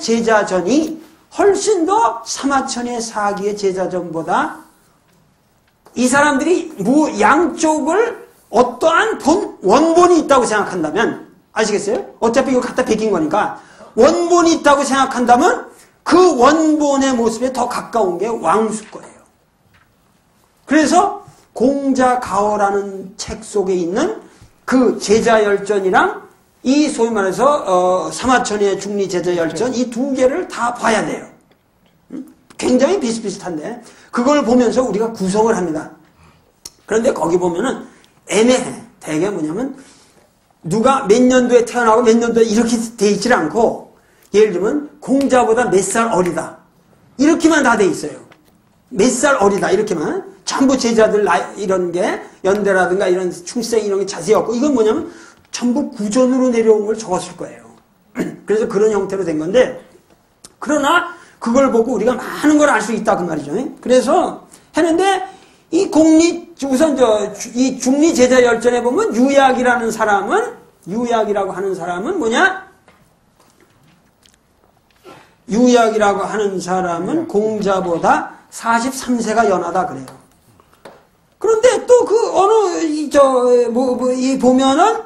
제자전이 훨씬 더 사마천의 사기의 제자전보다 이 사람들이 양쪽을 어떠한 원본이 있다고 생각한다면, 아시겠어요? 어차피 이거 갖다 베낀 거니까 원본이 있다고 생각한다면 그 원본의 모습에 더 가까운 게 왕수 거예요. 그래서 공자가어라는 책 속에 있는 그 제자열전이랑 이 소위 말해서 사마천의 중리제자열전 이 두 개를 다 봐야 돼요. 굉장히 비슷비슷한데 그걸 보면서 우리가 구성을 합니다. 그런데 거기 보면은 애매해. 대개 뭐냐면 누가 몇 년도에 태어나고 몇 년도에 이렇게 돼 있질 않고, 예를 들면 공자보다 몇 살 어리다 이렇게만 다 돼 있어요. 몇 살 어리다 이렇게만. 전부 제자들 이런 게 연대라든가 이런 출생 이런 게 자세히 없고, 이건 뭐냐면 전부 구전으로 내려온 걸 적었을 거예요. 그래서 그런 형태로 된 건데, 그러나 그걸 보고 우리가 많은 걸 알 수 있다 그 말이죠. 그래서 했는데 이 우선 이 중리 제자 열전에 보면 유약이라고 하는 사람은 뭐냐? 유약이라고 하는 사람은 공자보다 43세가 연하다 그래요. 그런데 또 이 보면은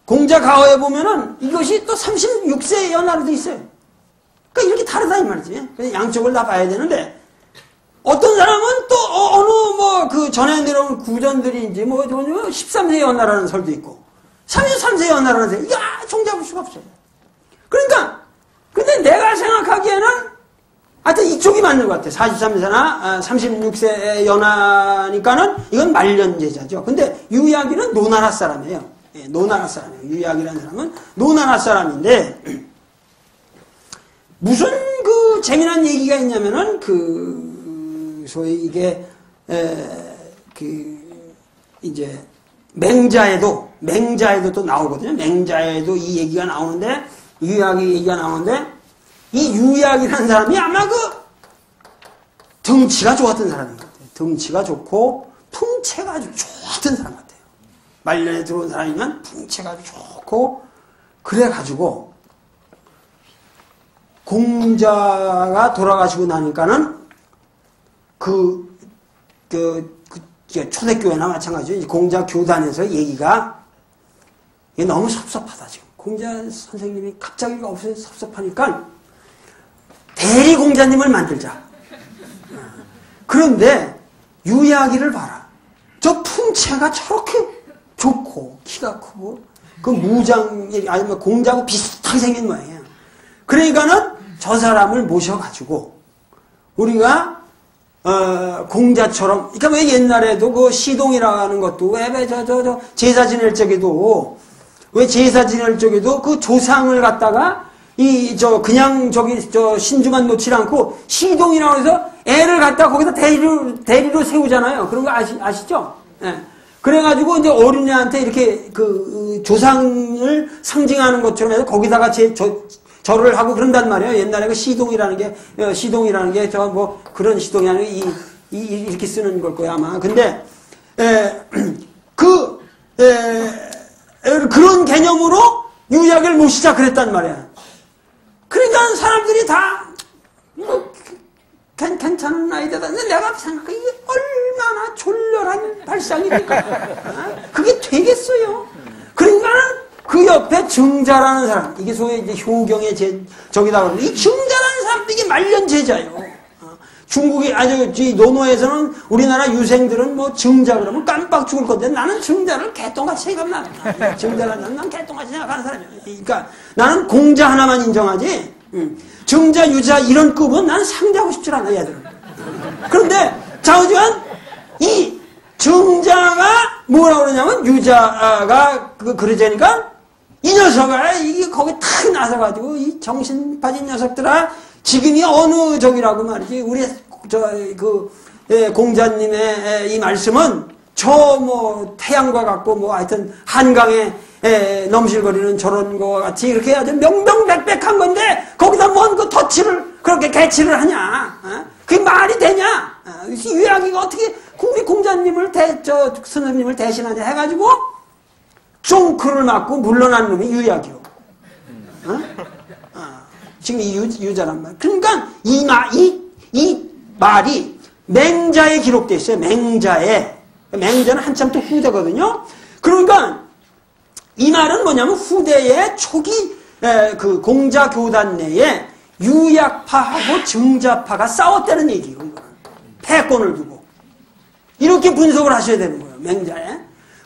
공자 가어에 보면은 이것이 또 36세 연하로 돼 있어요. 그러니까 이렇게 다르다 이 말이지. 그래서 양쪽을 다 봐야 되는데, 어떤 사람은 또 어느 전에 내려온 구전들인지 13세 연하라는 설도 있고 33세 연하라는 설, 이게 종잡을 수가 없어요. 그러니까 근데 내가 생각하기에는 하여튼 이쪽이 맞는 것 같아. 43세나 36세 연하니까는 이건 말년제자죠. 근데 유약이는 노나라 사람이에요. 노나라 사람이에요. 유약이라는 사람은 노나라 사람인데, 무슨 재미난 얘기가 있냐면은 소위 이게 이제 맹자에도 또 나오거든요. 맹자에도 이 얘기가 나오는데, 유약의 얘기가 나오는데, 이 유약이라는 사람이 아마 덩치가 좋았던 사람인 것 같아요. 덩치가 좋고 풍채가 아주 좋았던 사람 같아요. 말년에 들어온 사람이면 풍채가 아주 좋고, 그래가지고 공자가 돌아가시고 나니까는 초대교회나 마찬가지죠. 공자 교단에서 얘기가 너무 섭섭하다 지금. 공자 선생님이 갑자기 없어서 섭섭하니까 대리 공자님을 만들자. 그런데 유야기를 봐라. 저 풍채가 저렇게 좋고 키가 크고 그 무장 아니면 공자하고 비슷하게 생긴 모양이에요. 그러니까는 저 사람을 모셔가지고 우리가 공자처럼, 그러니까 왜 옛날에도 그 시동이라는 것도 왜 제사 지낼 적에도 그 조상을 갖다가 그냥 신중한 놓지 않고 시동이라고 해서 애를 갖다 거기다 대리로 세우잖아요. 그런 거 아시죠? 예. 그래가지고 이제 어린애한테 이렇게 조상을 상징하는 것처럼 해서 거기다가 절을 하고 그런단 말이에요. 옛날에 그 시동이라는 게 그런 시동이 아니고 이렇게 쓰는 걸 거야 아마. 근데 그런 개념으로 유약을 모시자 그랬단 말이야. 그러니까 사람들이 다 괜찮은 아이디어다. 근데 내가 생각해 이게 얼마나 졸렬한 발상입니까? 그게 되겠어요. 그러니까는 그 옆에 증자라는 사람, 이게 소위 이제 효경의 저기다 그러는데, 이 증자라는 사람도 이게 말년 제자예요. 중국이, 노노에서는 우리나라 유생들은 증자 그러면 깜빡 죽을 건데, 나는 증자를 개똥같이 생각나. 증자라는 난 개똥같이 생각하는 사람이야. 그러니까 나는 공자 하나만 인정하지, 증자, 유자 이런 급은 나는 상대하고 싶지 않아, 얘들은. 그런데, 자우지간, 이 증자가 뭐라고 그러냐면, 유자가 그러자니까, 이 녀석아, 이게 거기 탁 나서가지고, 이 정신 빠진 녀석들아, 지금이 어느 적이라고 말이지. 우리, 공자님의 이 말씀은, 태양과 같고, 하여튼, 한강에, 넘실거리는 저런 거와 같이, 이렇게 아주 명명백백한 건데, 거기다 뭔 덫을, 그렇게 개치를 하냐? 그게 말이 되냐? 유약이가 어떻게, 우리 공자님을 스님님을 대신하냐 해가지고, 쫑크를 맞고 물러난 놈이 유약이요. 지금 이 유자란 말. 그러니까 이 말이 맹자에 기록되어 있어요. 맹자에. 맹자는 한참 또 후대거든요. 그러니까 이 말은 뭐냐면 후대의 초기 그 공자 교단 내에 유약파하고 증자파가 싸웠다는 얘기예요. 패권을 두고. 이렇게 분석을 하셔야 되는 거예요. 맹자에.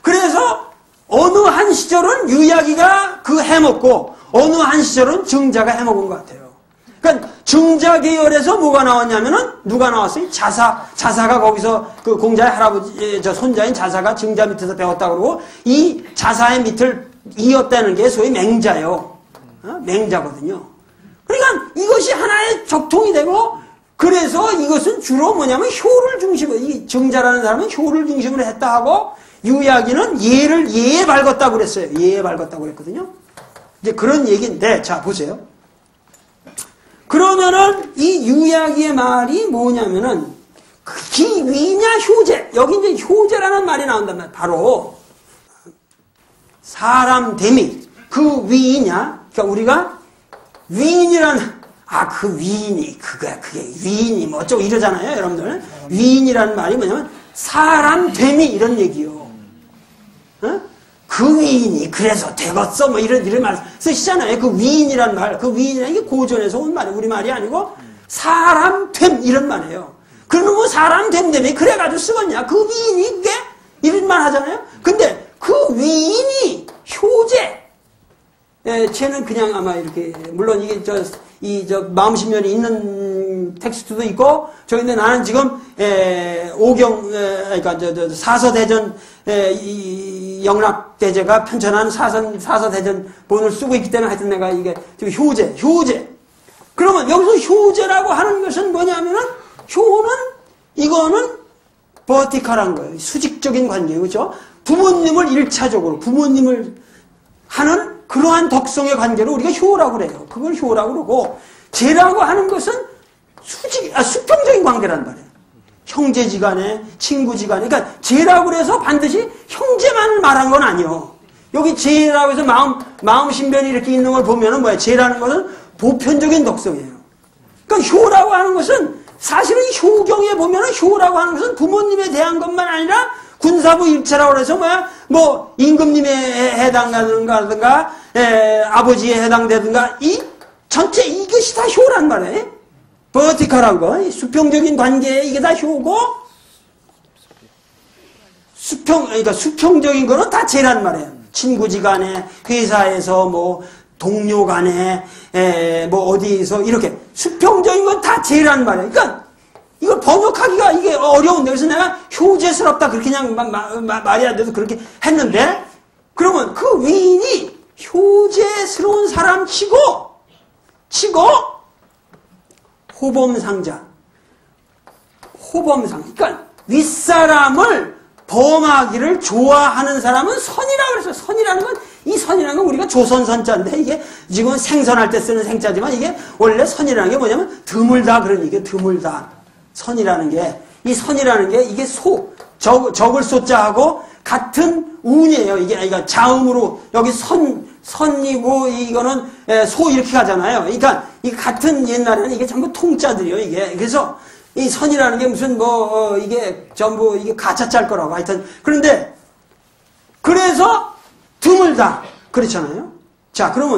그래서 어느 한 시절은 유약이가 그 해먹고 어느 한 시절은 증자가 해먹은 것 같아요. 그러니까 증자 계열에서 뭐가 나왔냐면은 누가 나왔어요? 자사가 거기서 그 공자의 할아버지 저 손자인 자사가 증자 밑에서 배웠다 그러고 이 자사의 밑을 이었다는 게 소위 맹자요. 맹자거든요. 그러니까 이것이 하나의 적통이 되고 그래서 이것은 주로 뭐냐면 효를 중심으로 이 증자라는 사람은 효를 중심으로 했다 하고 유약이는 예에 밝았다고 그랬어요. 예에 밝았다고 그랬거든요. 이제 그런 얘기인데 자 보세요. 그러면은 이 유약의 말이 뭐냐면은 기위냐 효제. 여기 이제 효제라는 말이 나온단 말이에요. 바로 사람 대미. 그 위이냐? 그러니까 우리가 위인이라는 그 위인이 그게 위인이 뭐 어쩌고 이러잖아요, 여러분들. 위인이라는 말이 뭐냐면 사람 되미 이런 얘기요. 어? 그 위인이 그래서 되겠어 뭐 이런 말 쓰시잖아요. 그 위인이란 말, 그 위인이라는 게 고전에서 온 말이에요. 우리 말이 아니고 사람 됨 이런 말이에요. 그러면 뭐 사람 됨 그래가지고 쓰겠냐? 그 위인이 그게 이런 말 하잖아요. 근데 그 위인이 효제. 쟤는 그냥 아마 이렇게 물론 이게 마음심연이 있는 텍스트도 있고 저인데 나는 지금 그러니까 사서대전 이 영락대제가 편찬한 사서대전본을 쓰고 있기 때문에 하여튼 내가 이게 지금 효제. 그러면 여기서 효제라고 하는 것은 뭐냐면은 효는 이거는 버티컬한 거예요. 수직적인 관계예요, 그렇죠? 부모님을 1차적으로 부모님을 하는 그러한 덕성의 관계로 우리가 효라고 그래요. 그걸 효라고 그러고 제라고 하는 것은 수평적인 관계란 말이에요. 형제지간에 친구지간에 그러니까 제라고 그래서 반드시 형제만을 말한 건 아니에요. 여기 제라고 해서 마음 신변이 이렇게 있는 걸 보면은 뭐야? 제라는 것은 보편적인 덕성이에요. 그러니까 효라고 하는 것은 사실은 효경에 보면은 효라고 하는 것은 부모님에 대한 것만 아니라 군사부 일체라고 해서 뭐 임금님에 해당하든가 아버지에 해당되든가 이 전체 이것이 다 효란 말이에요. 버티컬한 거, 수평적인 관계에 이게 다 효고 그러니까 수평적인 거는 다 제란 말이에요. 친구지간에 회사에서 뭐 동료 간에 뭐 어디서 이렇게 수평적인 건 다 제란 말이에요. 그러니까 이걸 번역하기가 이게 어려운데 그래서 내가 효제스럽다 그렇게 그냥 말이 안 돼서 그렇게 했는데 그러면 그 위인이 효제스러운 사람 치고 호범상자 그러니까 윗사람을 범하기를 좋아하는 사람은 선이라고 그랬어요. 선이라는 건 우리가 조선선자인데 이게 지금 생선할 때 쓰는 생자지만 이게 원래 선이라는 게 뭐냐면 드물다 그런 얘기예요. 드물다. 선이라는 게 이게 적을 소자하고 같은 운이에요. 이게 그러니까 자음으로 여기 선이고 이거는 소 이렇게 가잖아요. 그러니까 이 같은 옛날에는 이게 전부 통자들이요. 이게 그래서 이 선이라는 게 무슨 이게 전부 이게 가짜짤 거라고 하여튼 그런데 그래서 드물다 그렇잖아요. 자 그러면